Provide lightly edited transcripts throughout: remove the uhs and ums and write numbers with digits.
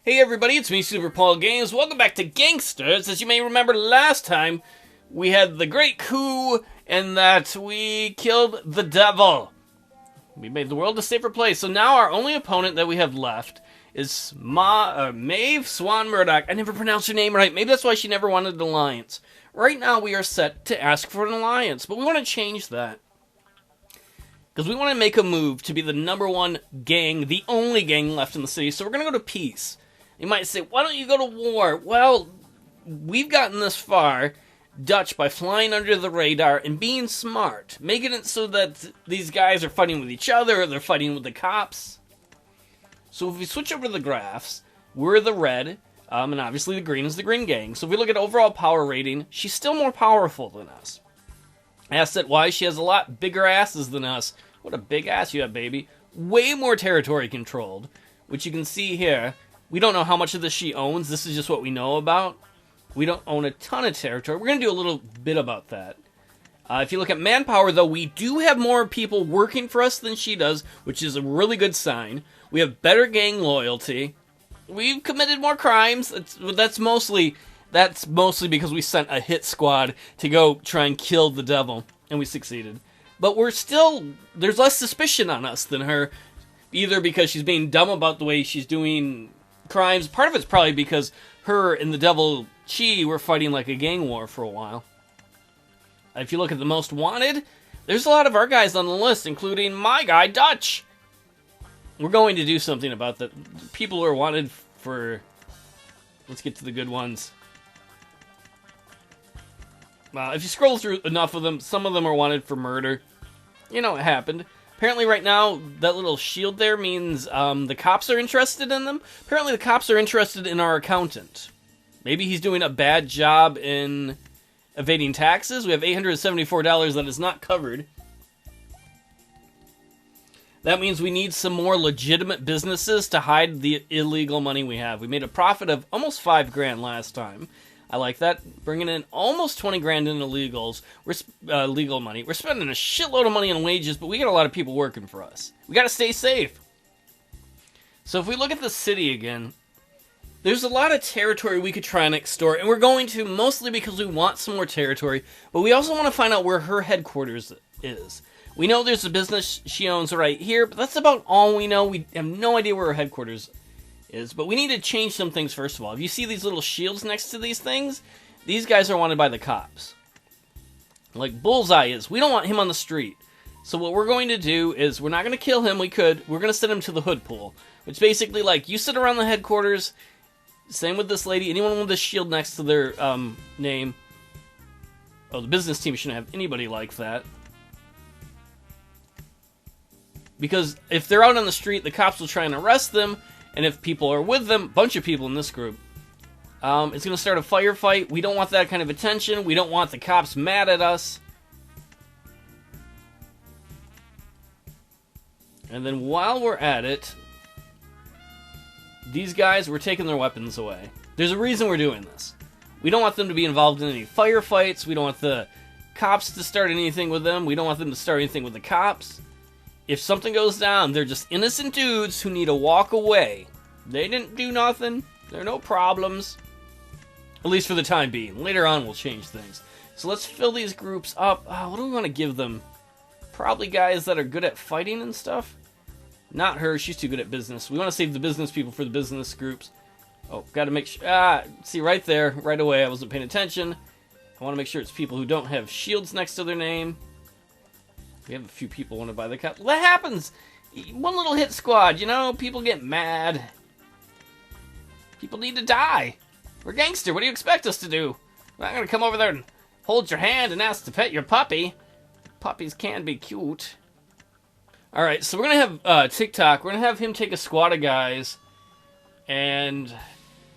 Hey everybody, it's me, Super Paul Games. Welcome back to Gangsters. As you may remember, last time we had the great coup and that we killed the devil. We made the world a safer place. So now our only opponent that we have left is Maeve Swan Murdoch. I never pronounced her name right. Maybe that's why she never wanted an alliance. Right now we are set to ask for an alliance, but we want to change that. Because we want to make a move to be the #1 gang, the only gang left in the city. So we're going to go to peace. You might say, why don't you go to war? Well, we've gotten this far, Dutch, by flying under the radar and being smart. Making it so that these guys are fighting with each other or they're fighting with the cops. So if we switch over to the graphs, we're the red, and obviously the green is the green gang. So if we look at overall power rating, she's still more powerful than us. Asset-wise, she has a lot bigger asses than us. What a big ass you have, baby. Way more territory controlled, which you can see here. We don't know how much of this she owns. This is just what we know about. We don't own a ton of territory. We're going to do a little bit about that. If you look at manpower, though, we do have more people working for us than she does, which is a really good sign. We have better gang loyalty. We've committed more crimes. That's mostly because we sent a hit squad to go try and kill the devil, and we succeeded. But there's less suspicion on us than her, either because she's being dumb about the way she's doing crimes. Part of it's probably because her and the devil Chi were fighting like a gang war for a while. If you look at the most wanted, there's a lot of our guys on the list, including my guy, Dutch. We're going to do something about that. People who are wanted for... Let's get to the good ones. If you scroll through enough of them, some of them are wanted for murder. You know what happened. Apparently right now, that little shield there means the cops are interested in them. Apparently the cops are interested in our accountant. Maybe he's doing a bad job in evading taxes. We have $874 that is not covered. That means we need some more legitimate businesses to hide the illegal money we have. We made a profit of almost $5 grand last time. I like that. Bringing in almost 20 grand in illegals. Legal money. We're spending a shitload of money on wages, but we got a lot of people working for us. We got to stay safe. So if we look at the city again, there's a lot of territory we could try and extort, and we're going to mostly because we want some more territory, but we also want to find out where her headquarters is. We know there's a business she owns right here, but that's about all we know. We have no idea where her headquarters is, but we need to change some things first of all. If you see these little shields next to these things, these guys are wanted by the cops. Like Bullseye is. We don't want him on the street. So what we're going to do is, we're not going to kill him, we're going to send him to the hood pool. Which basically, like, you sit around the headquarters, same with this lady, anyone with a shield next to their name. Oh, the business team shouldn't have anybody like that. Because if they're out on the street, the cops will try and arrest them. And if people are with them, a bunch of people in this group, it's going to start a firefight. We don't want that kind of attention. We don't want the cops mad at us. And then while we're at it, these guys, we're taking their weapons away. There's a reason we're doing this. We don't want them to be involved in any firefights. We don't want the cops to start anything with them. We don't want them to start anything with the cops. If something goes down, they're just innocent dudes who need to walk away. They didn't do nothing. There are no problems. At least for the time being. Later on, we'll change things. So let's fill these groups up. What do we want to give them? Probably guys that are good at fighting and stuff. Not her. She's too good at business. We want to save the business people for the business groups. Oh, got to make sure. See, right there, right away, I wasn't paying attention. I want to make sure it's people who don't have shields next to their name. We have a few people wanted by the cops. That happens! One little hit squad, you know? People get mad. People need to die. We're gangster. What do you expect us to do? We're not going to come over there and hold your hand and ask to pet your puppy. Puppies can be cute. Alright, so we're going to have TikTok. We're going to have him take a squad of guys. And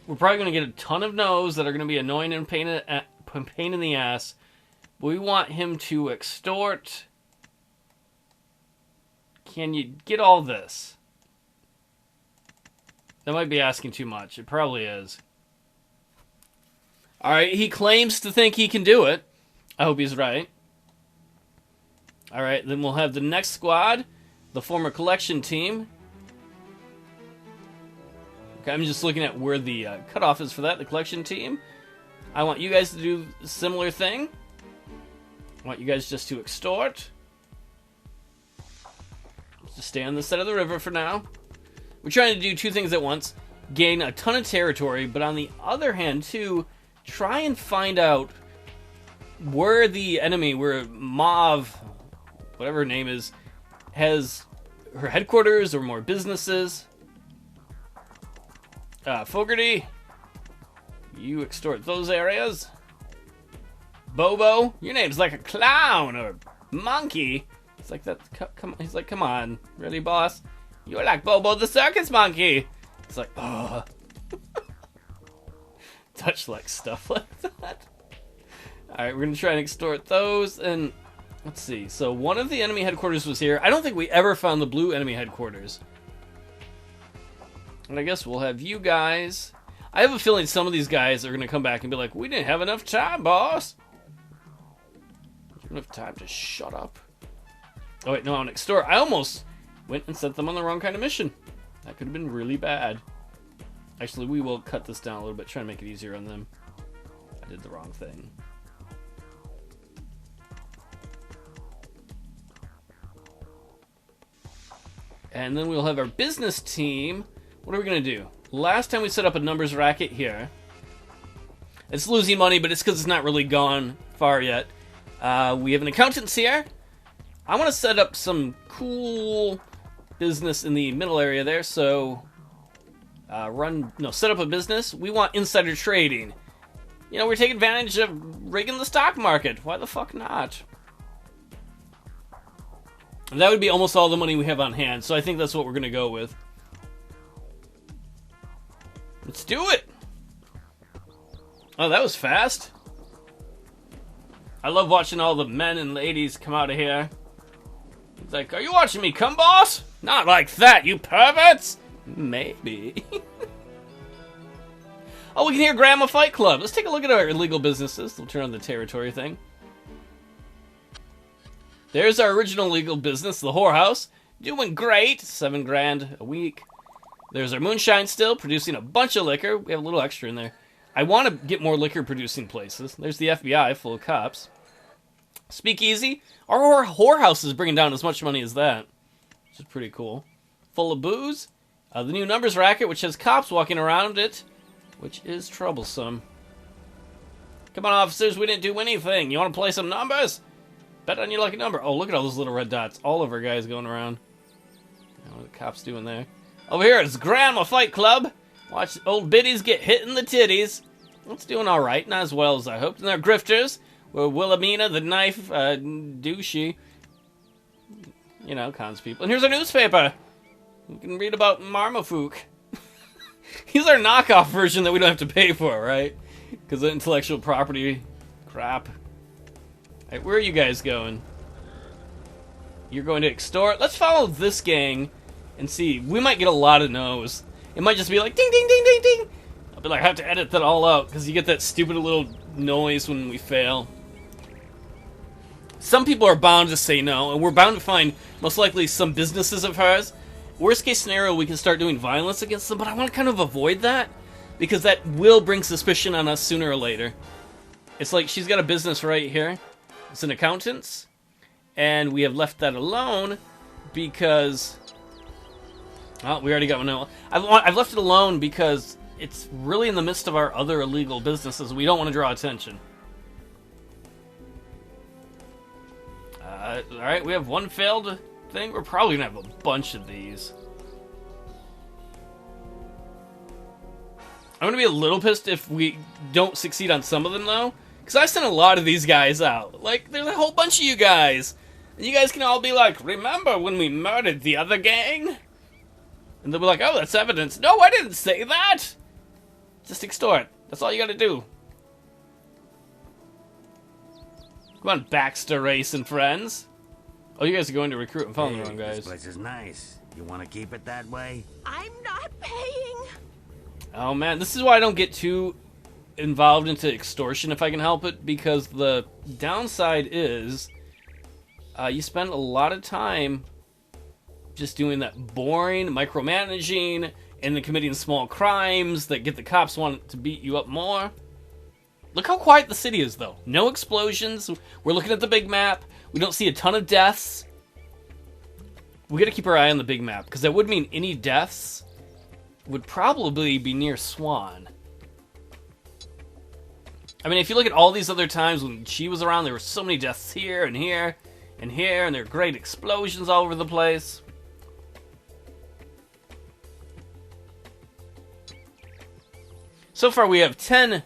we're probably going to get a ton of no's that are going to be annoying and pain in the ass. But we want him to extort. Can you get all this? That might be asking too much. It probably is. Alright, he claims to think he can do it. I hope he's right. Alright, then we'll have the next squad. The former collection team. Okay, I'm just looking at where the cutoff is for that, the collection team. I want you guys to do a similar thing. I want you guys just to extort. Just stay on this side of the river for now. We're trying to do two things at once. Gain a ton of territory, but on the other hand, too, try and find out where the enemy, where Mauve, whatever her name is, has her headquarters or more businesses. Fogarty, you extort those areas. Bobo, your name's like a clown or monkey. It's like that. He's like, come on, really, boss? You're like Bobo the circus monkey. It's like, oh, touch like stuff like that. All right, we're gonna try and extort those, and let's see. So one of the enemy headquarters was here. I don't think we ever found the blue enemy headquarters. And I guess we'll have you guys. I have a feeling some of these guys are going to come back and be like, we didn't have enough time, boss. You don't have time to shut up. Oh, wait, no, on extort. I almost went and sent them on the wrong kind of mission. That could have been really bad. Actually, we will cut this down a little bit, try and make it easier on them. I did the wrong thing. And then we'll have our business team. What are we going to do? Last time we set up a numbers racket here. It's losing money, but it's because it's not really gone far yet. We have an accountants here. I want to set up some cool business in the middle area there. So, set up a business. We want insider trading. You know, we're taking advantage of rigging the stock market. Why the fuck not? That would be almost all the money we have on hand. So I think that's what we're going to go with. Let's do it! Oh, that was fast. I love watching all the men and ladies come out of here. It's like, are you watching me come, boss? Not like that, you perverts! Maybe. Oh, we can hear Grandma Fight Club. Let's take a look at our illegal businesses. We'll turn on the territory thing. There's our original legal business, the whorehouse. Doing great. 7 grand a week. There's our moonshine still, producing a bunch of liquor. We have a little extra in there. I want to get more liquor producing places. There's the FBI full of cops. Speakeasy. Our whorehouse is bringing down as much money as that, which is pretty cool. Full of booze. The new numbers racket, which has cops walking around it, which is troublesome. Come on, officers, we didn't do anything. You want to play some numbers? Bet on your lucky number. Oh, look at all those little red dots. All of our guys going around. What are the cops doing there? Over here, it's Grandma Fight Club. Watch old biddies get hit in the titties. It's doing all right, not as well as I hoped. And they're grifters. We're Wilhelmina, the knife, douchey. You know, cons people. And here's our newspaper. You can read about Marmafook. He's our knockoff version that we don't have to pay for, right? Because of intellectual property crap. Alright, where are you guys going? You're going to extort. Let's follow this gang and see. We might get a lot of no's. It might just be like ding ding ding ding ding. I'll be like, I have to edit that all out because you get that stupid little noise when we fail. Some people are bound to say no, and we're bound to find most likely some businesses of hers. Worst case scenario, we can start doing violence against them, but I want to kind of avoid that because that will bring suspicion on us sooner or later. It's like she's got a business right here. It's an accountant's, and we have left that alone because... Oh, we already got one now. I've left it alone because it's really in the midst of our other illegal businesses. We don't want to draw attention. Alright, we have one failed thing. We're probably going to have a bunch of these. I'm going to be a little pissed if we don't succeed on some of them, though. Because I sent a lot of these guys out. Like, there's a whole bunch of you guys. And you guys can all be like, remember when we murdered the other gang? And they'll be like, oh, that's evidence. No, I didn't say that! Just extort. That's all you gotta do. Come on, Baxter Race and friends. Oh, you guys are going to recruit. I'm following the wrong guys. This place is nice. You want to keep it that way? I'm not paying. Oh, man. This is why I don't get too involved into extortion if I can help it. Because the downside is you spend a lot of time just doing that boring micromanaging and then committing small crimes that get the cops want to beat you up more. Look how quiet the city is, though. No explosions. We're looking at the big map. We don't see a ton of deaths. We gotta keep our eye on the big map, because that would mean any deaths would probably be near Swan. I mean, if you look at all these other times when she was around, there were so many deaths here and here and here, and there were great explosions all over the place. So far, we have 10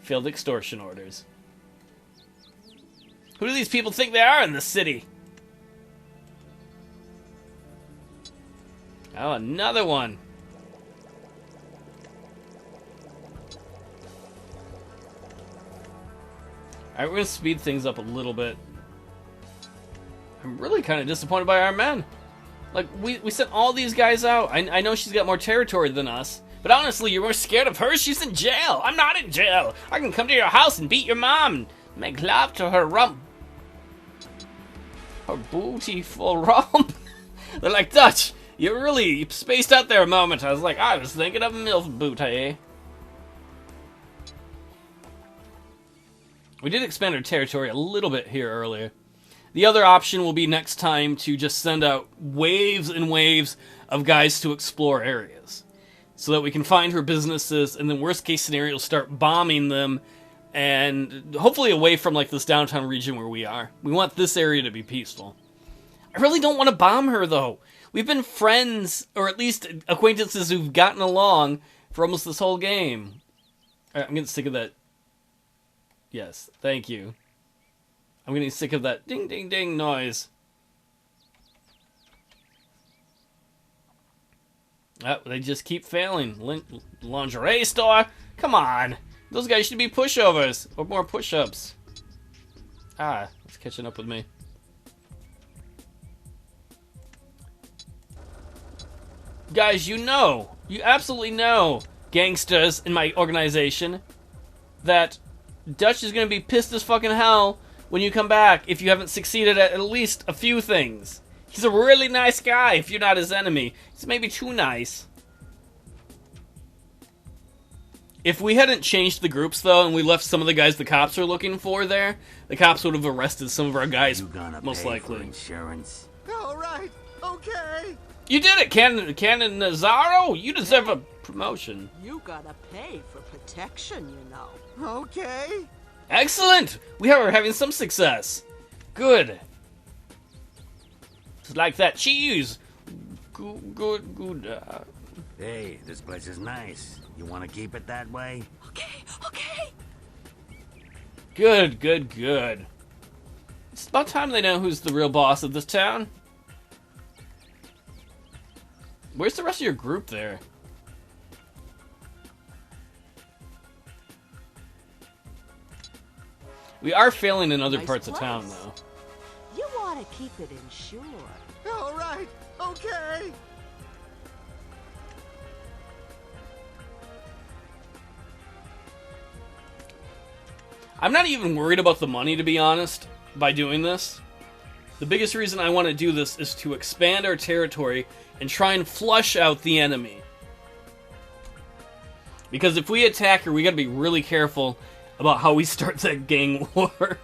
failed extortion orders. Who do these people think they are in this city? Oh, another one. Alright, we're going to speed things up a little bit. I'm really kind of disappointed by our men. Like, we sent all these guys out. I know she's got more territory than us. But honestly, you're more scared of her? She's in jail. I'm not in jail. I can come to your house and beat your mom and make love to her rump. Her booty-full rump. They're like, Dutch, you really spaced out there a moment. I was like, I was thinking of MILF booty. We did expand our territory a little bit here earlier. The other option will be next time to just send out waves and waves of guys to explore areas, so that we can find her businesses, and then worst case scenario, start bombing them, and hopefully away from like this downtown region where we are. We want this area to be peaceful. I really don't want to bomb her, though. We've been friends, or at least acquaintances who've gotten along for almost this whole game. All right, I'm getting sick of that. Yes, thank you. I'm getting sick of that ding ding ding noise. Oh, they just keep failing. Lingerie store? Come on. Those guys should be pushovers. Or more push-ups. Ah, it's catching up with me. Guys, you absolutely know, gangsters in my organization, that Dutch is going to be pissed as fucking hell when you come back if you haven't succeeded at least a few things. He's a really nice guy if you're not his enemy. He's maybe too nice. If we hadn't changed the groups, though, and we left some of the guys the cops are looking for there, the cops would have arrested some of our guys, most likely. For insurance. All right, okay. You did it, Canon Nazaro. You deserve a promotion. You gotta pay for protection, you know. Okay. Excellent! We are having some success. Good. Just like that cheese. Good. Hey, this place is nice. You want to keep it that way? Okay, okay. Good. It's about time they know who's the real boss of this town. Where's the rest of your group there? We are failing in other Nice parts of place. town, though. You ought to keep it insured. All right, okay. I'm not even worried about the money, to be honest, by doing this. The biggest reason I want to do this is to expand our territory and try and flush out the enemy. Because if we attack her, we gotta be really careful about how we start that gang war.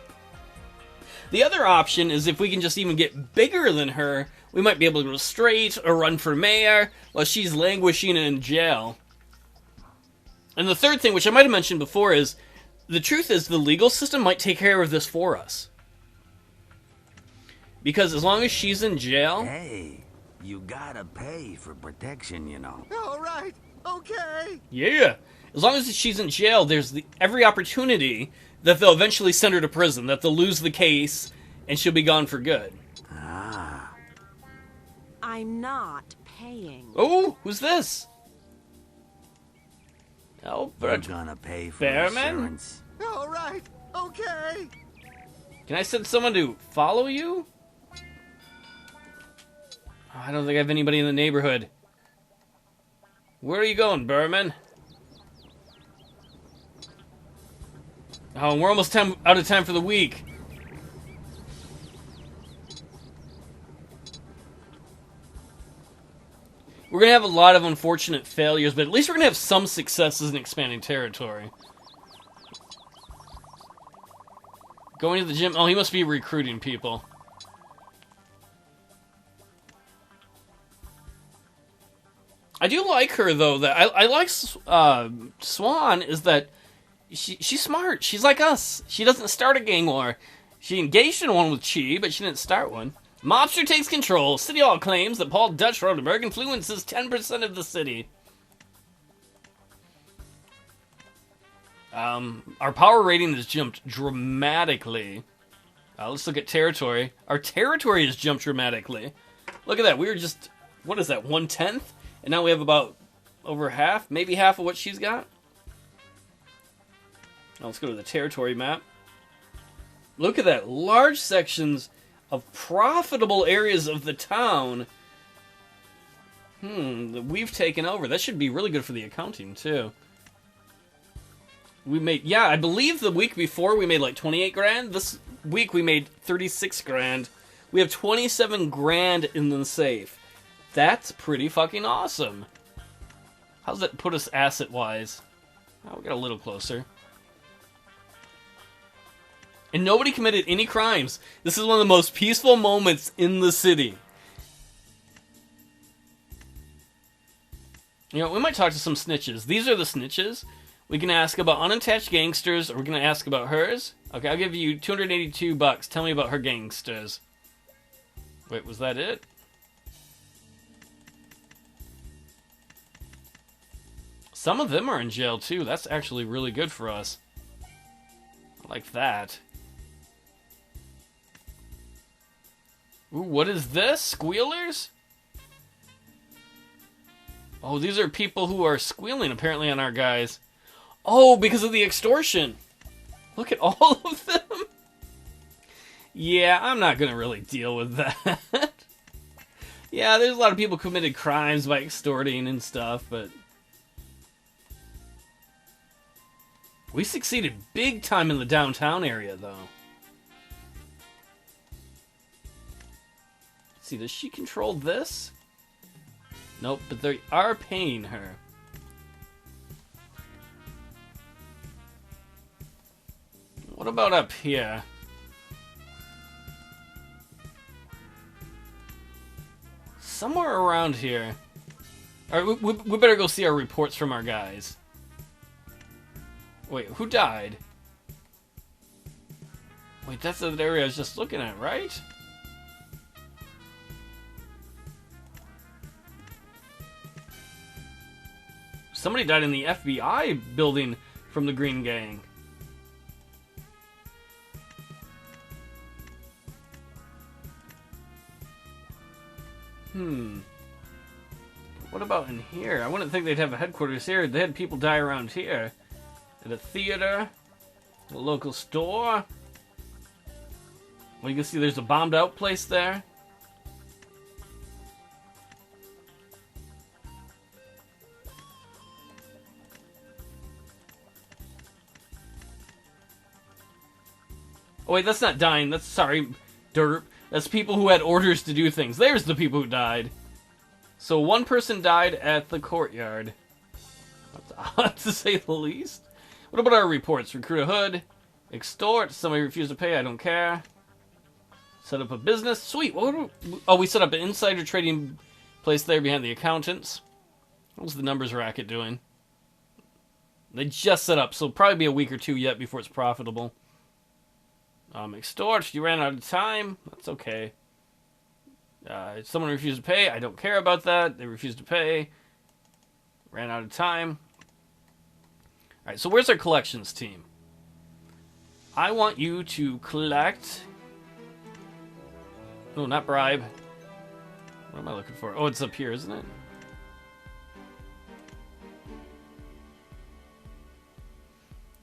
The other option is if we can just even get bigger than her, we might be able to go straight or run for mayor while she's languishing in jail. And the third thing, which I might have mentioned before, is the truth is the legal system might take care of this for us. Because as long as she's in jail... Hey, you gotta pay for protection, you know. All right, okay. Yeah. As long as she's in jail, there's every opportunity that they'll eventually send her to prison, that they'll lose the case, and she'll be gone for good. Ah. I'm not paying. Oh, who's this? You're Albert. gonna pay for Bearman? insurance. All right, okay. Can I send someone to follow you? Oh, I don't think I have anybody in the neighborhood. Where are you going, Bearman? Oh, we're almost out of time for the week. We're going to have a lot of unfortunate failures, but at least we're going to have some successes in expanding territory. Going to the gym. Oh, he must be recruiting people. I do like her, though. That I like Swan is that she's smart. She's like us. She doesn't start a gang war. She engaged in one with Chi, but she didn't start one. Mobster takes control. City Hall claims that Paul Dutch Rodenberg influences 10% of the city. Our power rating has jumped dramatically. Let's look at territory. Our territory has jumped dramatically. Look at that. We were just, what is that, 1/10? And now we have about over half, maybe half of what she's got. Now let's go to the territory map. Look at that. Large sections of profitable areas of the town that we've taken over. That should be really good for the accounting, too. We made, yeah, I believe the week before we made like 28 grand. This week we made 36 grand. We have 27 grand in the safe. That's pretty fucking awesome. How's that put us asset-wise? Oh, we got a little closer. And nobody committed any crimes. This is one of the most peaceful moments in the city. You know, we might talk to some snitches. These are the snitches. We can ask about unattached gangsters, or we're going to ask about hers. Okay, I'll give you $282. Tell me about her gangsters. Wait, was that it? Some of them are in jail, too. That's actually really good for us. I like that. Ooh, what is this? Squealers? Oh, these are people who are squealing, apparently, on our guys. Oh, because of the extortion. Look at all of them. Yeah, I'm not going to really deal with that. Yeah, there's a lot of people who committed crimes by extorting and stuff, but... we succeeded big time in the downtown area, though. Let's see, does she control this? Nope, but they are paying her. What about up here? Somewhere around here. Alright, we better go see our reports from our guys. Wait, who died? Wait, that's the area I was just looking at, right? Somebody died in the FBI building from the Green Gang. What about in here? I wouldn't think they'd have a headquarters here. They had people die around here. At a theater. A local store. Well, you can see there's a bombed out place there. Oh wait, that's not dying. That's, sorry, derp. That's people who had orders to do things. There's the people who died. So one person died at the courtyard. That's odd to say the least. What about our reports? Recruit a hood. Extort. Somebody refused to pay. I don't care. Set up a business. Sweet. Oh, we set up an insider trading place there behind the accountants. What was the numbers racket doing? They just set up, so it'll probably be a week or two yet before it's profitable. Extort. You ran out of time. That's okay. Someone refused to pay. I don't care about that. They refused to pay. Ran out of time. Alright, so where's our collections team? I want you to collect... no, not bribe. What am I looking for? Oh, it's up here, isn't it?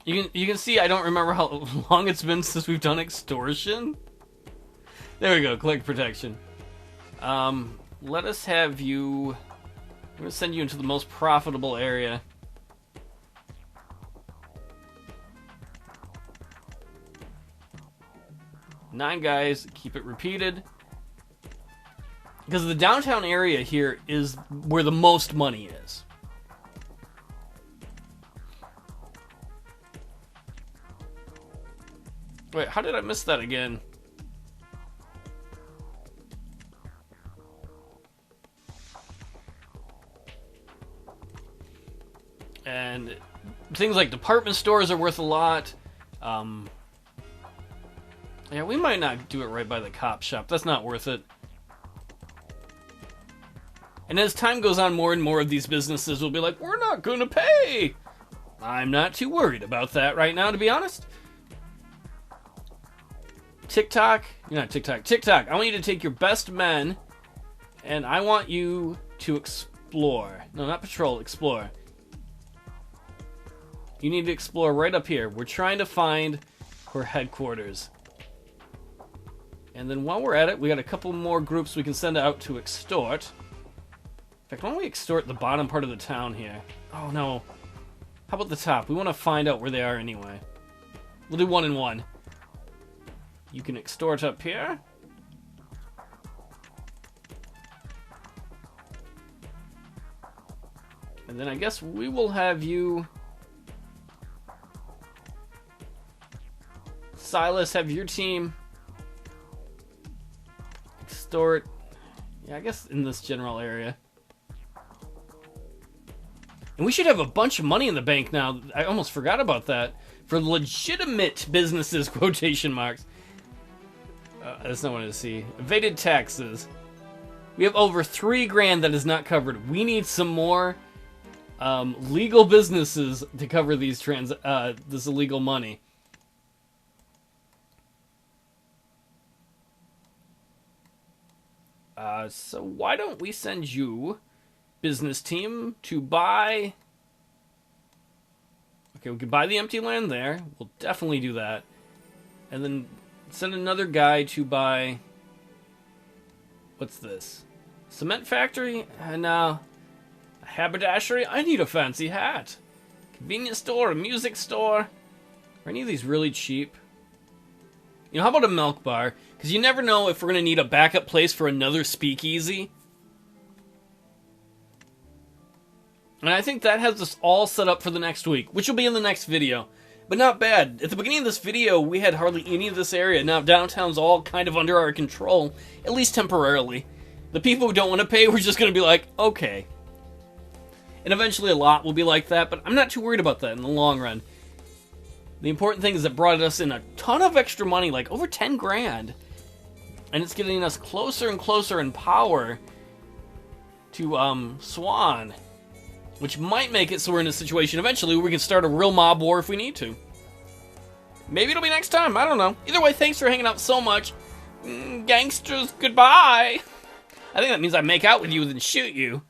You can see I don't remember how long it's been since we've done extortion. There we go, collect protection. Let us have you... I'm going to send you into the most profitable area. Nine guys, keep it repeated. Because the downtown area here is where the most money is. Wait, how did I miss that again? And things like department stores are worth a lot. Yeah, we might not do it right by the cop shop. That's not worth it. And as time goes on, more and more of these businesses will be like, we're not going to pay. I'm not too worried about that right now, to be honest. TikTok, you're not TikTok. TikTok, I want you to take your best men, and I want you to explore. No, not patrol, explore. You need to explore right up here. We're trying to find her headquarters. And then while we're at it, we got a couple more groups we can send out to extort. In fact, why don't we extort the bottom part of the town here? Oh, no. How about the top? We want to find out where they are anyway. We'll do 1 and 1. You can extort up here. And then I guess we will have you... Silas, have your team extort. Yeah, I guess in this general area. And we should have a bunch of money in the bank now. I almost forgot about that. For legitimate businesses, quotation marks. That's not what I see. Evaded taxes. We have over $3,000 that is not covered. We need some more legal businesses to cover these this illegal money. So why don't we send you, business team, to buy... Okay, we could buy the empty land there. We'll definitely do that. And then send another guy to buy... What's this? Cement factory? No. A haberdashery? I need a fancy hat. Convenience store, a music store. Are any of these really cheap? You know, how about a milk bar? Because you never know if we're going to need a backup place for another speakeasy. And I think that has us all set up for the next week, which will be in the next video. But not bad. At the beginning of this video, we had hardly any of this area. Now downtown's all kind of under our control, at least temporarily. The people who don't want to pay, we're just going to be like, okay. And eventually a lot will be like that, but I'm not too worried about that in the long run. The important thing is it brought us in a ton of extra money, like over 10 grand. And it's getting us closer and closer in power to Swan. Which might make it so we're in a situation eventually where we can start a real mob war if we need to. Maybe it'll be next time, I don't know. Either way, thanks for hanging out so much. Gangsters, goodbye. I think that means I make out with you and then shoot you.